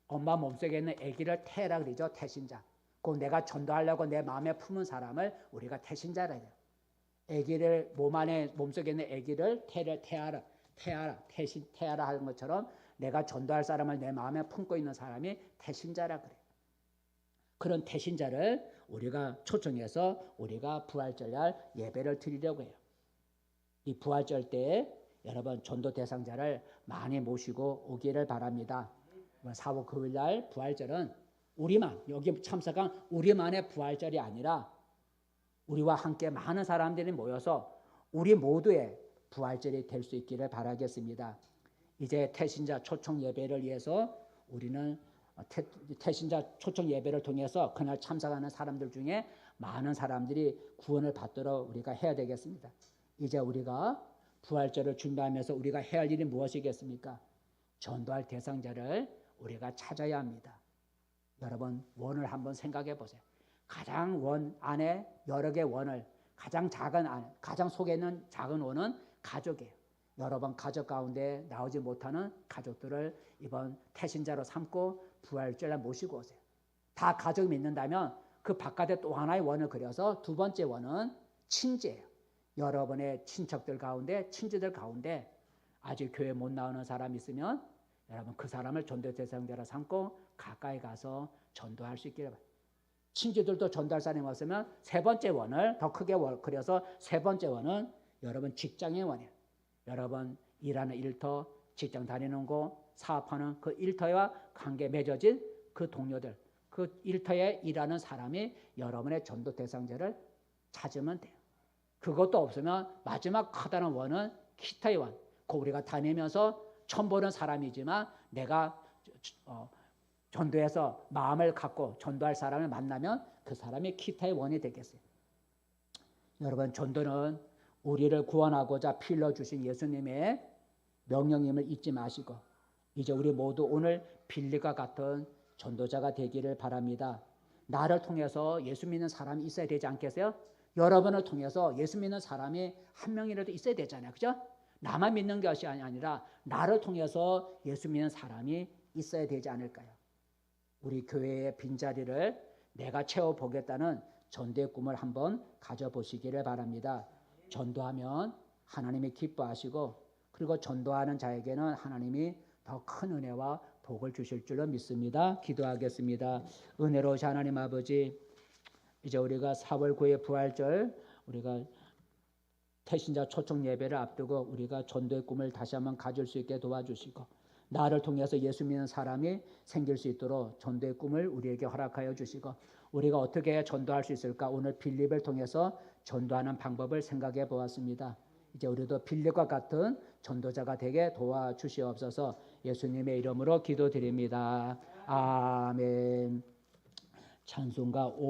엄마 몸속에 있는 아기를 태라 그러죠. 태신자. 그 내가 전도하려고 내 마음에 품은 사람을 우리가 태신자라 해요. 아기를 몸속에 있는 아기를 태하라 하는 것처럼 내가 전도할 사람을 내 마음에 품고 있는 사람이 태신자라 그래요. 그런 태신자를 우리가 초청해서 우리가 부활절날 예배를 드리려고 해요. 이 부활절 때 여러분 전도 대상자를 많이 모시고 오기를 바랍니다. 4월 9일날 부활절은 우리만, 여기 참석한 우리만의 부활절이 아니라 우리와 함께 많은 사람들이 모여서 우리 모두의 부활절이 될 수 있기를 바라겠습니다. 이제 태신자 초청 예배를 위해서 우리는 태신자 초청 예배를 통해서 그날 참석하는 사람들 중에 많은 사람들이 구원을 받도록 우리가 해야 되겠습니다. 이제 우리가 부활절을 준비하면서 우리가 해야 할 일이 무엇이겠습니까? 전도할 대상자를 우리가 찾아야 합니다. 여러분, 원을 한번 생각해 보세요. 가장 원 안에 여러 개의 원을 가장 속에 있는 작은 원은 가족이에요. 여러분 가족 가운데 나오지 못하는 가족들을 이번 태신자로 삼고 부활절에 모시고 오세요. 다 가족이 믿는다면 그 바깥에 또 하나의 원을 그려서 두 번째 원은 친지예요. 여러분의 친척들 가운데 친지들 가운데 아직 교회 못 나오는 사람 있으면 여러분 그 사람을 전도 대상자로 삼고 가까이 가서 전도할 수 있기를 바랍니다. 친지들도 전도할 사람이 없으면 세 번째 원을 더 크게 그려서 세 번째 원은 여러분 직장의 원이에요. 여러분 일하는 일터, 직장 다니는 곳, 사업하는 그 일터와 관계 맺어진 그 동료들, 그 일터에 일하는 사람이 여러분의 전도 대상자를 찾으면 돼요. 그것도 없으면 마지막 커다란 원은 기타의 원. 그 우리가 다니면서 처음 보는 사람이지만 내가 전도해서 마음을 갖고 전도할 사람을 만나면 그 사람이 기타의 원이 되겠어요. 여러분 전도는 우리를 구원하고자 피 흘려 주신 예수님의 명령임을 잊지 마시고 이제 우리 모두 오늘 빌립과 같은 전도자가 되기를 바랍니다. 나를 통해서 예수 믿는 사람이 있어야 되지 않겠어요? 여러분을 통해서 예수 믿는 사람이 한 명이라도 있어야 되잖아요. 그죠? 나만 믿는 것이 아니라 나를 통해서 예수 믿는 사람이 있어야 되지 않을까요? 우리 교회의 빈자리를 내가 채워보겠다는 전도의 꿈을 한번 가져보시기를 바랍니다. 전도하면 하나님이 기뻐하시고, 그리고 전도하는 자에게는 하나님이 더 큰 은혜와 복을 주실 줄로 믿습니다. 기도하겠습니다. 은혜로우신 하나님 아버지, 이제 우리가 4월 9일 부활절, 우리가 태신자 초청 예배를 앞두고 우리가 전도의 꿈을 다시 한번 가질 수 있게 도와주시고, 나를 통해서 예수 믿는 사람이 생길 수 있도록 전도의 꿈을 우리에게 허락하여 주시고, 우리가 어떻게 전도할 수 있을까? 오늘 빌립을 통해서 전도하는 방법을 생각해 보았습니다. 이제 우리도 빌립과 같은 전도자가 되게 도와주시옵소서. 예수님의 이름으로 기도드립니다. 아멘. 찬송가